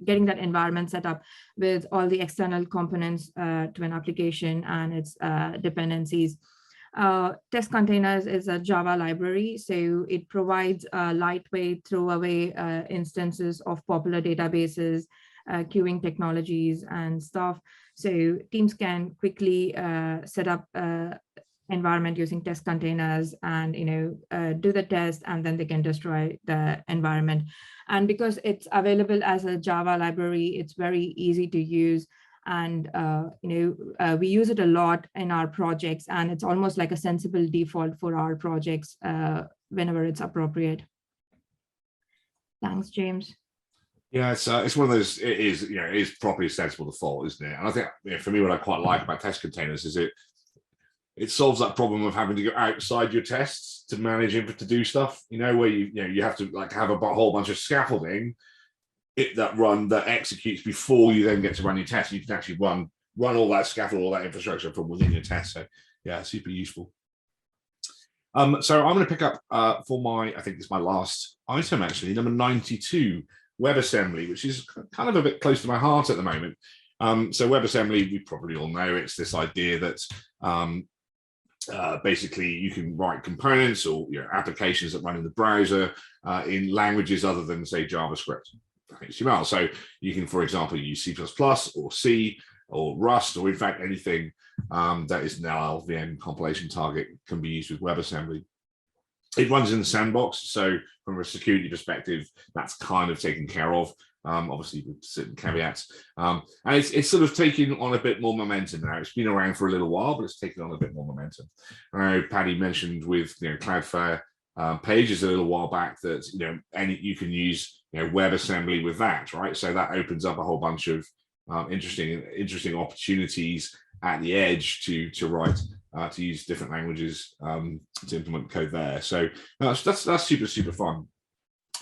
getting that environment set up with all the external components to an application and its dependencies. Test containers is a Java library, so it provides lightweight throwaway instances of popular databases, queuing technologies and stuff. So teams can quickly set up environment using test containers and do the test, and then they can destroy the environment. And because it's available as a Java library, it's very easy to use. And we use it a lot in our projects, and it's almost like a sensible default for our projects whenever it's appropriate. Thanks, James. Yeah, it's one of those. It is properly sensible default, isn't it? And I think for me, what I quite like about test containers is it solves that problem of having to go outside your tests to manage to do stuff. Where you have to have a whole bunch of scaffolding that executes before you then get to run your test. You can actually run all that scaffold, all that infrastructure from within your test. So yeah, super useful. So I'm going to pick up I think it's my last item actually, number 92, WebAssembly, which is kind of a bit close to my heart at the moment. So WebAssembly, we probably all know, it's this idea that basically you can write components or applications that run in the browser in languages other than, say, JavaScript, HTML. So you can, for example, use C++ or C or Rust, or in fact anything that is an LLVM compilation target can be used with WebAssembly. It runs in the sandbox, so from a security perspective, that's kind of taken care of, obviously with certain caveats. And it's sort of taking on a bit more momentum now. It's been around for a little while, but it's taken on a bit more momentum. Paddy mentioned with Cloudflare Pages a little while back that you can use WebAssembly with that, right? So that opens up a whole bunch of interesting opportunities at the edge to write to use different languages to implement code there. So that's super fun.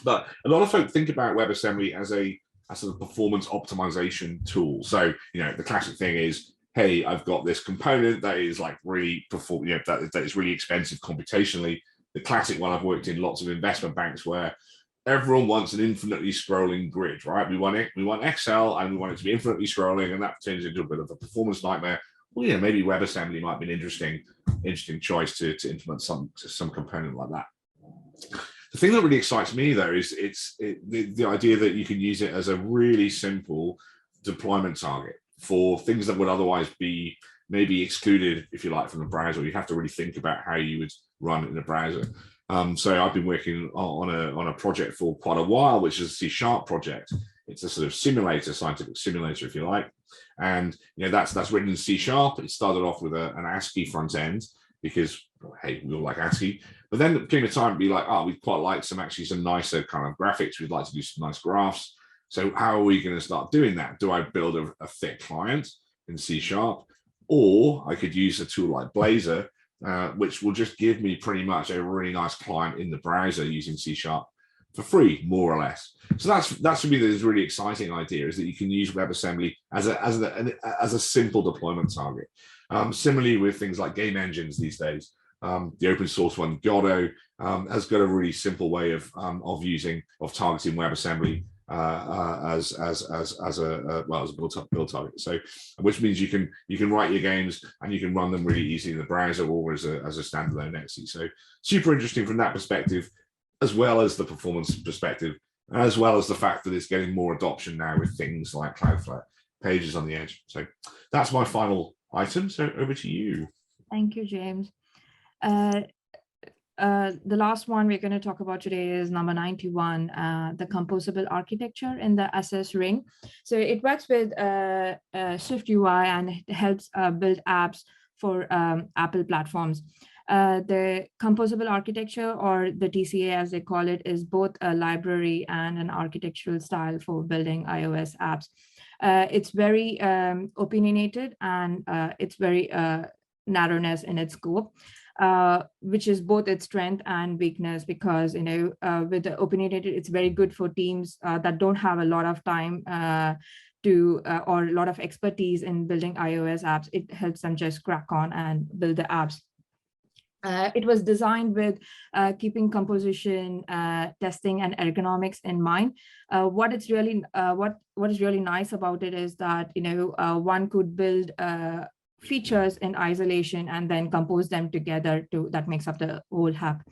But a lot of folk think about WebAssembly as a sort of performance optimization tool. So the classic thing is, hey, I've got this component that is really that is really expensive computationally. The classic one, I've worked in lots of investment banks where everyone wants an infinitely scrolling grid, right? We want Excel and we want it to be infinitely scrolling, and that turns into a bit of a performance nightmare. Well, maybe WebAssembly might be an interesting choice to implement some component like that. The thing that really excites me, though, is the idea that you can use it as a really simple deployment target for things that would otherwise be maybe excluded, if you like, from the browser. You have to really think about how you would run in a browser. So I've been working on a project for quite a while, which is a C# project. It's a sort of simulator, scientific simulator, if you like. And that's written in C#. It started off with an ASCII front end because, hey, we all like ASCII. But then it came a time to be like, we'd quite like some nicer kind of graphics. We'd like to do some nice graphs. So how are we going to start doing that? Do I build a thick client in C#? Or I could use a tool like Blazor, which will just give me pretty much a really nice client in the browser using C#. for free, more or less. So that's for me this really exciting idea, is that you can use WebAssembly as a simple deployment target. Similarly with things like game engines these days, the open source one Godot has got a really simple way of targeting WebAssembly as a build target. So, which means you can write your games and you can run them really easily in the browser or as a standalone exe. So super interesting from that perspective, as well as the performance perspective, as well as the fact that it's getting more adoption now with things like Cloudflare Pages on the edge. So that's my final item. So over to you. Thank you, James. The last one we're going to talk about today is number 91, the composable architecture in the SS ring. So it works with Swift UI and it helps build apps for Apple platforms. The composable architecture, or the TCA as they call it, is both a library and an architectural style for building iOS apps. It's very opinionated, and it's very narrowness in its scope, which is both its strength and weakness, because with the opinionated, it's very good for teams that don't have a lot of time or a lot of expertise in building iOS apps. It helps them just crack on and build the apps. It was designed with keeping composition, testing, and ergonomics in mind. What is really nice about it is that one could build features in isolation and then compose them together that makes up the whole app.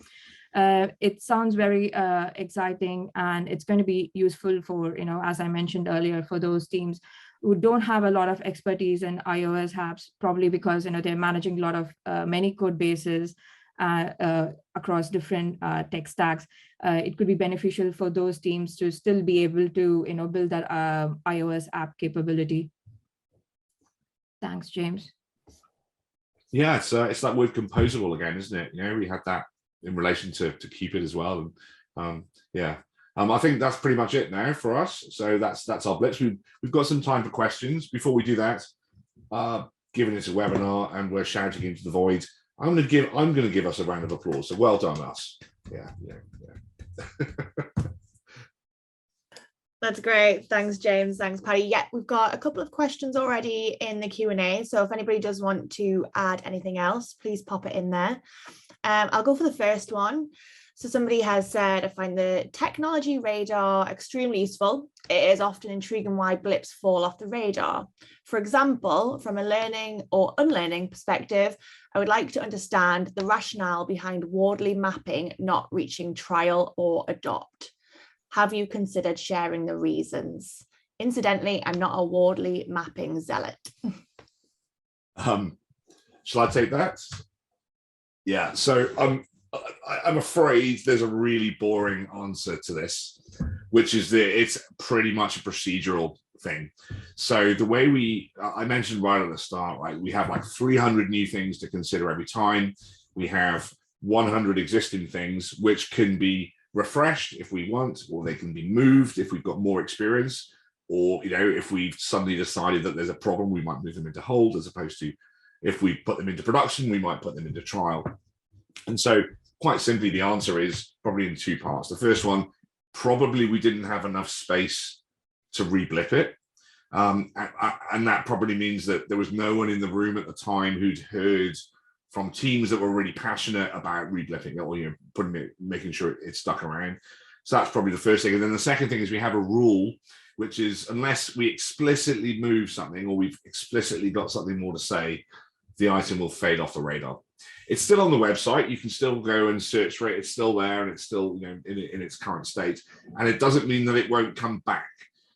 It sounds very exciting, and it's going to be useful for, as I mentioned earlier, for those teams who don't have a lot of expertise in iOS apps, probably because they're managing a lot of many code bases across different tech stacks. It could be beneficial for those teams to still be able to build that iOS app capability. Thanks, James. Yeah, it's that word composable again, isn't it? We had that in relation to Cupid as well. And I think that's pretty much it now for us. So that's our blips. We've got some time for questions. Before we do that, given it's a webinar and we're shouting into the void, I'm going to give us a round of applause. So well done, us. Yeah. That's great. Thanks, James. Thanks, Paddy. Yeah, we've got a couple of questions already in the Q&A. So if anybody does want to add anything else, please pop it in there. I'll go for the first one. So somebody has said, I find the technology radar extremely useful. It is often intriguing why blips fall off the radar. For example, from a learning or unlearning perspective, I would like to understand the rationale behind Wardley mapping not reaching trial or adopt. Have you considered sharing the reasons? Incidentally, I'm not a Wardley mapping zealot. Shall I take that? Yeah, so I'm afraid there's a really boring answer to this, which is that it's pretty much a procedural thing. So the way I mentioned right at the start, right, we have like 300 new things to consider every time. We have 100 existing things, which can be refreshed if we want, or they can be moved if we've got more experience, or if we've suddenly decided that there's a problem, we might move them into hold, as opposed to if we put them into production, we might put them into trial. And so quite simply, the answer is probably in two parts. The first one, probably we didn't have enough space to reblip it. And that probably means that there was no one in the room at the time who'd heard from teams that were really passionate about reblipping it, or making sure it stuck around. So that's probably the first thing. And then the second thing is we have a rule, which is unless we explicitly move something or we've explicitly got something more to say, the item will fade off the radar. It's still on the website. You can still go and search for it. It's still there, and it's still in its current state. And it doesn't mean that it won't come back.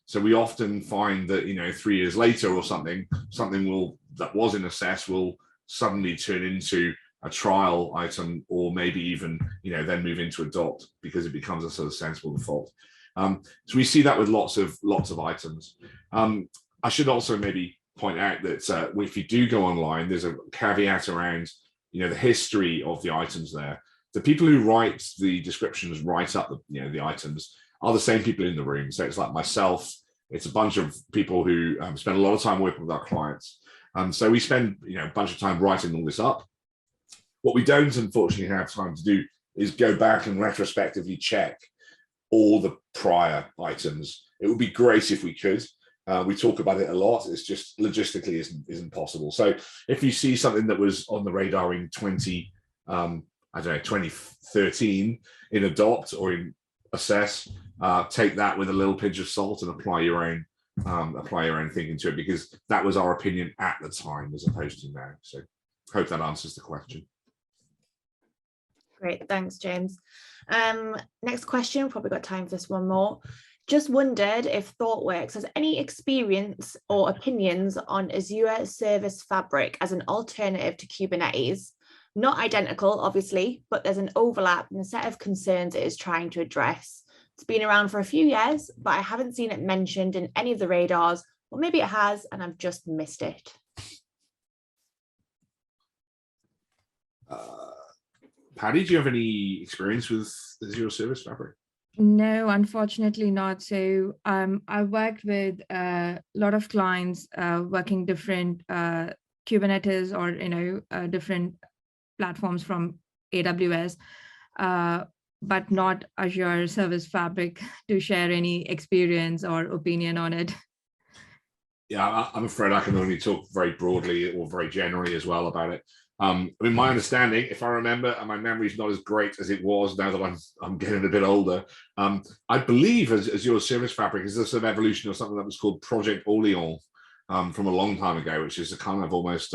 So we often find that 3 years later or something that was in assess will suddenly turn into a trial item, or maybe even then move into adopt, because it becomes a sort of sensible default. So we see that with lots of items. I should also maybe point out that if you do go online, there's a caveat around the history of the items there. The people who write the descriptions, write up the items, are the same people in the room. So it's like myself, it's a bunch of people who spend a lot of time working with our clients. So we spend a bunch of time writing all this up. What we don't unfortunately have time to do is go back and retrospectively check all the prior items. It would be great if we could. We talk about it a lot. It's just logistically isn't possible. So if you see something that was on the radar in 2013 in Adopt or in Assess, take that with a little pinch of salt and apply your own thinking to it, because that was our opinion at the time as opposed to now. So hope that answers the question. Great, thanks, James. Next question, probably got time for this one more. Just wondered if Thoughtworks has any experience or opinions on Azure Service Fabric as an alternative to Kubernetes. Not identical, obviously, but there's an overlap in the set of concerns it is trying to address. It's been around for a few years, but I haven't seen it mentioned in any of the radars, or maybe it has and I've just missed it. Paddy, do you have any experience with Azure Service Fabric? No, unfortunately not. So I worked with a lot of clients working different Kubernetes or different platforms from AWS, but not Azure Service Fabric to share any experience or opinion on it. Yeah, I'm afraid I can only talk very broadly or very generally as well about it. I mean, my understanding, if I remember, and my memory is not as great as it was now that I'm getting a bit older, I believe Azure Service Fabric is a sort of evolution of something that was called Project Orleans from a long time ago, which is a kind of almost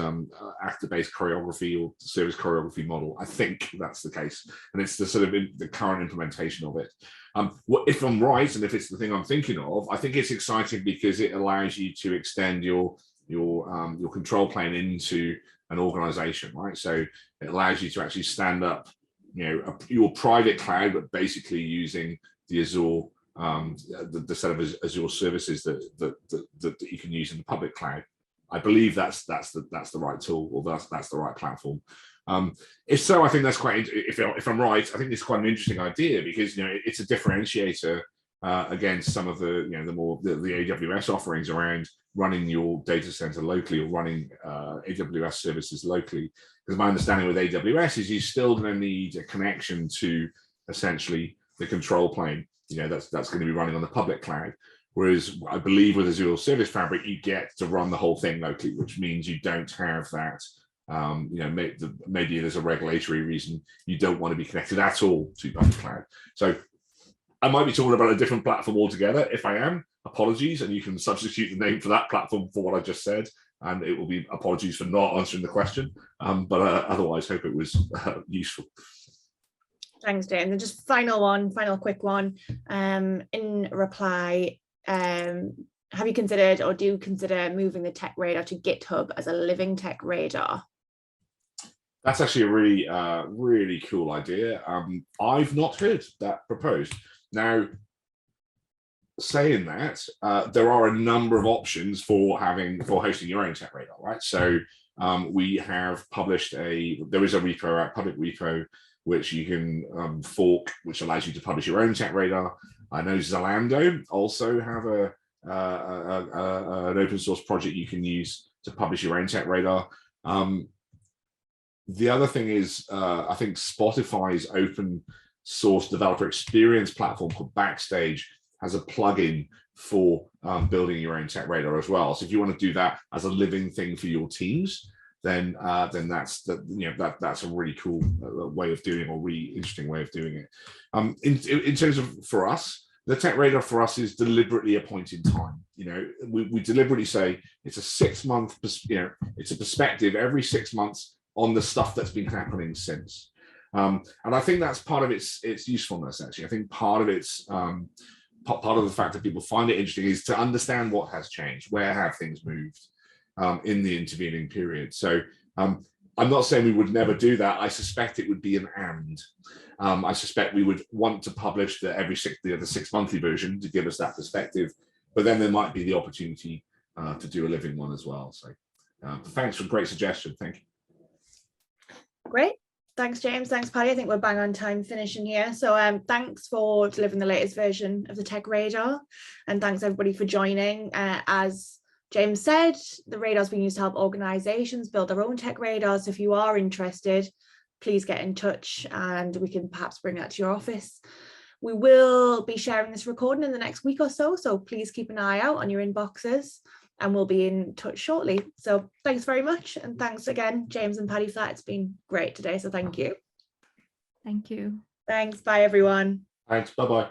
actor-based choreography or service choreography model. I think that's the case, and it's the sort of the current implementation of it. If I'm right, and if it's the thing I'm thinking of, I think it's exciting because it allows you to extend your control plane into an organization, right? So it allows you to actually stand up, your private cloud, but basically using the Azure, the set of Azure services that you can use in the public cloud. I believe that's the right tool, or that's the right platform. If so, I think that's quite. If I'm right, I think it's quite an interesting idea, because it's a differentiator against some of the the AWS offerings around running your data center locally or running AWS services locally. Because my understanding with AWS is you're still going to need a connection to essentially the control plane. That's going to be running on the public cloud. Whereas I believe with Azure Service Fabric, you get to run the whole thing locally, which means you don't have that. Maybe there's a regulatory reason you don't want to be connected at all to public cloud. So I might be talking about a different platform altogether. If I am, apologies, and you can substitute the name for that platform for what I just said, and it will be apologies for not answering the question. But otherwise, hope it was useful. Thanks, James. And just final quick one. In reply, have you considered or do you consider moving the tech radar to GitHub as a living tech radar? That's actually a really cool idea. I've not heard that proposed. Now, saying that, there are a number of options for hosting your own tech radar, right? So we have published there is a repo, public repo, which you can fork, which allows you to publish your own tech radar. I know Zalando also have an open source project you can use to publish your own tech radar. The other thing is, I think Spotify's open source developer experience platform called Backstage has a plugin for building your own tech radar as well. So if you want to do that as a living thing for your teams, then that's a really cool way of doing, or really interesting way of doing it. In terms of, for us, the tech radar for us is deliberately a point in time. We deliberately say it's a 6 month, it's a perspective every 6 months on the stuff that's been happening since. And I think that's part of its usefulness, actually. I think part of the fact that people find it interesting is to understand what has changed, where have things moved in the intervening period. So I'm not saying we would never do that. I suspect it would be an and. I suspect we would want to publish the 6 monthly version to give us that perspective, but then there might be the opportunity to do a living one as well. So thanks for a great suggestion. Thank you. Great. Thanks, James. Thanks, Paddy. I think we're bang on time finishing here. So thanks for delivering the latest version of the Tech Radar. And thanks everybody for joining. As James said, the radar's being used to help organizations build their own tech radars. So if you are interested, please get in touch and we can perhaps bring that to your office. We will be sharing this recording in the next week or so, so please keep an eye out on your inboxes and we'll be in touch shortly. So thanks very much. And thanks again, James and Paddy, for that. It's been great today. So thank you. Thank you. Thanks. Bye, everyone. Thanks. Bye-bye.